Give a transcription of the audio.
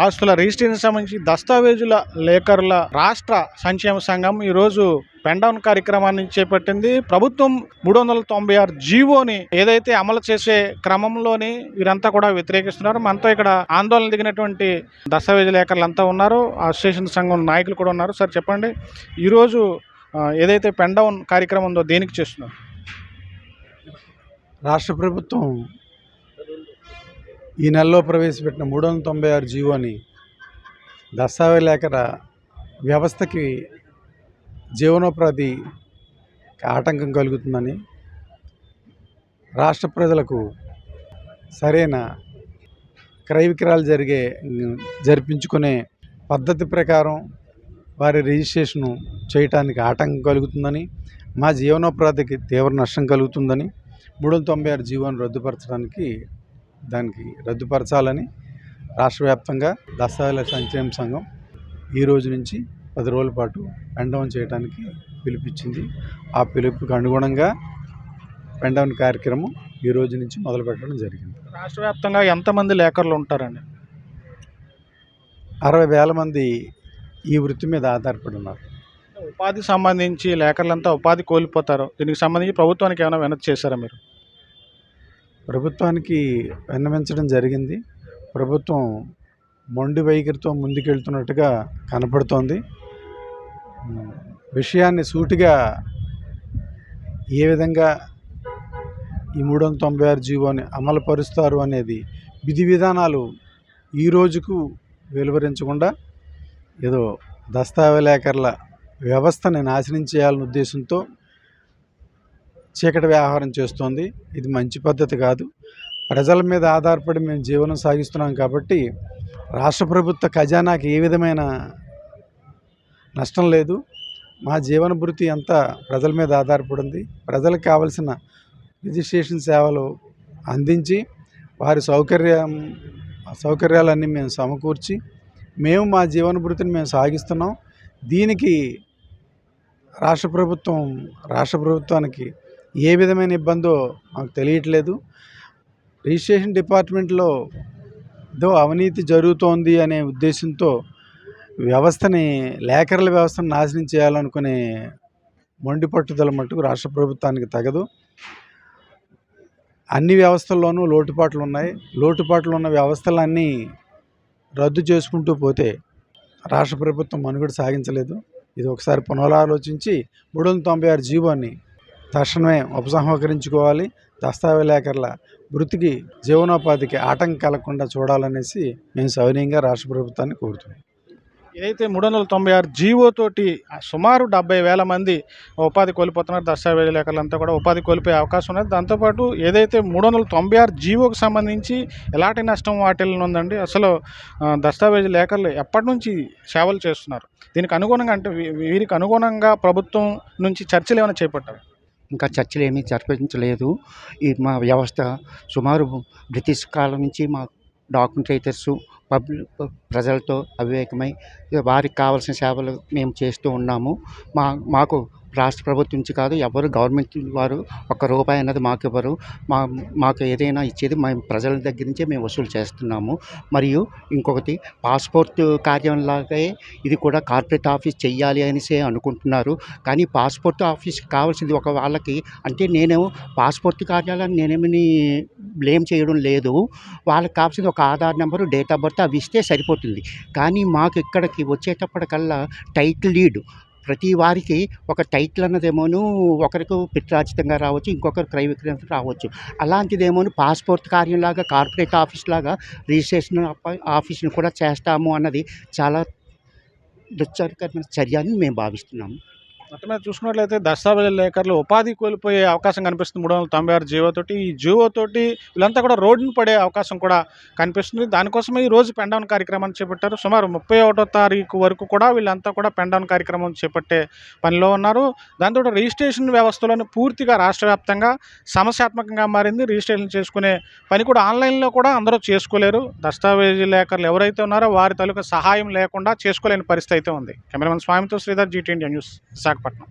ఆస్తుల రిజిస్ట్రేషన్ సంబంధించి దస్తావేజుల లేఖరుల రాష్ట్ర సంక్షేమ సంఘం ఈరోజు పెన్ డౌన్ కార్యక్రమాన్ని చేపట్టింది. ప్రభుత్వం 396 జీవోని ఏదైతే అమలు చేసే క్రమంలోని వీరంతా కూడా వ్యతిరేకిస్తున్నారు. మనతో ఇక్కడ ఆందోళన దిగినటువంటి దస్తావేజు లేఖరులంతా ఉన్నారు, అసోసియేషన్ సంఘం నాయకులు కూడా ఉన్నారు. సార్ చెప్పండి, ఈరోజు ఏదైతే పెన్ డౌన్ కార్యక్రమం ఉందో దేనికి చేస్తున్నారు? రాష్ట్ర ప్రభుత్వం ఈ నెలలో ప్రవేశపెట్టిన 396 జీవోని దస్తావేజు లేఖల వ్యవస్థకి జీవనోపాధి ఆటంకం కలుగుతుందని, రాష్ట్ర ప్రజలకు సరైన క్రయ విక్రయాలు జరిపించుకునే పద్ధతి ప్రకారం వారి రిజిస్ట్రేషను చేయటానికి ఆటంకం కలుగుతుందని, మా జీవనోపాధికి తీవ్ర నష్టం కలుగుతుందని 396 జీవోను రద్దుపరచాలని రాష్ట్ర వ్యాప్తంగా దస్తావేజుల సంక్షేమ సంఘం ఈ రోజు నుంచి 10 రోజుల పాటు పెన్ డౌన్ చేయడానికి పిలుపునిచ్చింది. ఆ పిలుపుకి అనుగుణంగా పెన్ డౌన్ కార్యక్రమం ఈ రోజు నుంచి మొదలు పెట్టడం జరిగింది. రాష్ట్ర వ్యాప్తంగా ఎంతమంది లేఖరులు ఉంటారండి? 60,000 మంది ఈ వృత్తి మీద ఆధారపడి ఉన్నారు. ఉపాధి సంబంధించి లేఖరులంతా ఉపాధి కోల్పోతారు. దీనికి సంబంధించి ప్రభుత్వానికి ఏమైనా వినతి చేశారా మీరు? ప్రభుత్వానికి విన్నవించడం జరిగింది. ప్రభుత్వం మొండి వైఖరితో ముందుకెళ్తున్నట్టుగా కనపడుతోంది. విషయాన్ని సూటిగా ఏ విధంగా ఈ 396 జీవోని అమలు పరుస్తారు అనేది విధి విధానాలు ఈ రోజుకు వెలువరించకుండా ఏదో దస్తావేజు లేఖరుల వ్యవస్థని నాశనం చేయాలనే ఉద్దేశంతో చీకటి వ్యవహారం చేస్తోంది. ఇది మంచి పద్ధతి కాదు. ప్రజల మీద ఆధారపడి మేము జీవనం సాగిస్తున్నాం కాబట్టి రాష్ట్ర ప్రభుత్వ ఖజానాకి ఏ విధమైన నష్టం లేదు. మా జీవన భృతి అంతా ప్రజల మీద ఆధారపడింది. ప్రజలకు కావలసిన రిజిస్ట్రేషన్ సేవలు అందించి వారి సౌకర్యాలన్నీ మేము సమకూర్చి మేము మా జీవన భృతిని మేము సాగిస్తున్నాం. దీనికి రాష్ట్ర ప్రభుత్వానికి ఏ విధమైన ఇబ్బందో మాకు తెలియట్లేదు. రిజిస్ట్రేషన్ డిపార్ట్మెంట్లో ఏదో అవినీతి జరుగుతోంది అనే ఉద్దేశంతో లేఖరుల వ్యవస్థను నాశనం చేయాలనుకునే మొండి పట్టుదల మట్టుకు రాష్ట్ర ప్రభుత్వానికి తగదు. అన్ని వ్యవస్థల్లోనూ లోటుపాట్లు ఉన్నాయి. లోటుపాట్లు ఉన్న వ్యవస్థలన్నీ రద్దు చేసుకుంటూ పోతే రాష్ట్ర ప్రభుత్వం మనుగడ సాగించలేదు. ఇది ఒకసారి పునరాలోచించి 396 జీవోని తక్షణమే ఉపసంహరించుకోవాలి. దస్తావేజు లేఖరుల వృత్తికి జీవనోపాధికి ఆటంకం కలగకుండా చూడాలనేసి మేము సవినయంగా రాష్ట్ర ప్రభుత్వాన్ని కోరుతున్నాం. ఏదైతే 396 జీవోతోటి సుమారు 70,000 మంది ఉపాధి కోల్పోతున్నారు. దస్తావేజు లేఖరులంతా కూడా ఉపాధి కోల్పోయే అవకాశం ఉన్నది. దాంతోపాటు ఏదైతే 396 జీవోకి సంబంధించి ఎలాంటి నష్టం వాటిల్లుందండి? అసలు దస్తావేజు లేఖరులు ఎప్పటి నుంచి సేవలు చేస్తున్నారు? దీనికి అనుగుణంగా అంటే వీరికి అనుగుణంగా ప్రభుత్వం నుంచి చర్చలు ఏమైనా చేపట్టారు? ఇంకా చర్చలు ఏమీ జరిపించలేదు. ఈ మా వ్యవస్థ సుమారు బ్రిటిష్ కాలం నుంచి మా డాక్యుమెంటేటర్స్ ప్రజలతో అవివేకమై వారికి కావాల్సిన సేవలు మేము చేస్తూ ఉన్నాము. మాకు రాష్ట్ర ప్రభుత్వం నుంచి కాదు, ఎవరు గవర్నమెంట్ వారు ₹1 అన్నది మాకు ఇవ్వరు. మాకు ఏదైనా ఇచ్చేది మేము ప్రజల దగ్గర నుంచే మేము వసూలు చేస్తున్నాము. మరియు ఇంకొకటి పాస్పోర్ట్ కార్యంలాగే ఇది కూడా కార్పొరేట్ ఆఫీస్ చెయ్యాలి అనేసి అనుకుంటున్నారు. కానీ పాస్పోర్ట్ ఆఫీస్కి కావాల్సింది వాళ్ళకి అంటే నేను పాస్పోర్ట్ కార్యాలయాన్ని నేనేమని బ్లేమ్ చేయడం లేదు. వాళ్ళకి కావాల్సింది ఒక Aadhaar number, date of birth అవి ఇస్తే సరిపోతుంది. కానీ మాకు ఇక్కడికి వచ్చేటప్పటికల్లా టైటిల్ లీడ్ ప్రతి వారికి ఒక టైటిల్ అన్నదేమోను ఒకరికి పిత్రార్జితంగా రావచ్చు, ఇంకొకరు క్రయ విక్రయంగా రావచ్చు. అలాంటిదేమోను పాస్పోర్ట్ కార్యంలాగా కార్పొరేట్ ఆఫీస్ లాగా రిజిస్ట్రేషన్ ఆఫీస్ని కూడా చేస్తాము అన్నది చాలా దుశ్చర్యకరమైన చర్య అని మేము భావిస్తున్నాము. మొత్తం మీద చూసుకున్నట్లయితే దస్తావేజు లేఖరులు ఉపాధి కోల్పోయే అవకాశం కనిపిస్తుంది 396 జీవోతోటి. ఈ జీవోతోటి వీళ్ళంతా కూడా రోడ్డును పడే అవకాశం కూడా కనిపిస్తుంది. దానికోసమే ఈ రోజు పెన్ డౌన్ కార్యక్రమాన్ని చేపట్టారు. సుమారు 31వ తారీఖు వరకు కూడా వీళ్ళంతా కూడా పెన్ డౌన్ కార్యక్రమం చేపట్టే పనిలో ఉన్నారు. దాంతో రిజిస్ట్రేషన్ వ్యవస్థలోని పూర్తిగా రాష్ట్ర వ్యాప్తంగా సమస్యాత్మకంగా మారింది. రిజిస్ట్రేషన్ చేసుకునే పని కూడా ఆన్లైన్లో కూడా అందరూ చేసుకోలేరు. దస్తావేజు లేఖరులు ఎవరైతే ఉన్నారో వారి తాలూకా సహాయం లేకుండా చేసుకోలేని పరిస్థితి అయితే ఉంది. కెమెరామెన్ స్వామితో Sridhar, GT India news, Visakhapatnam.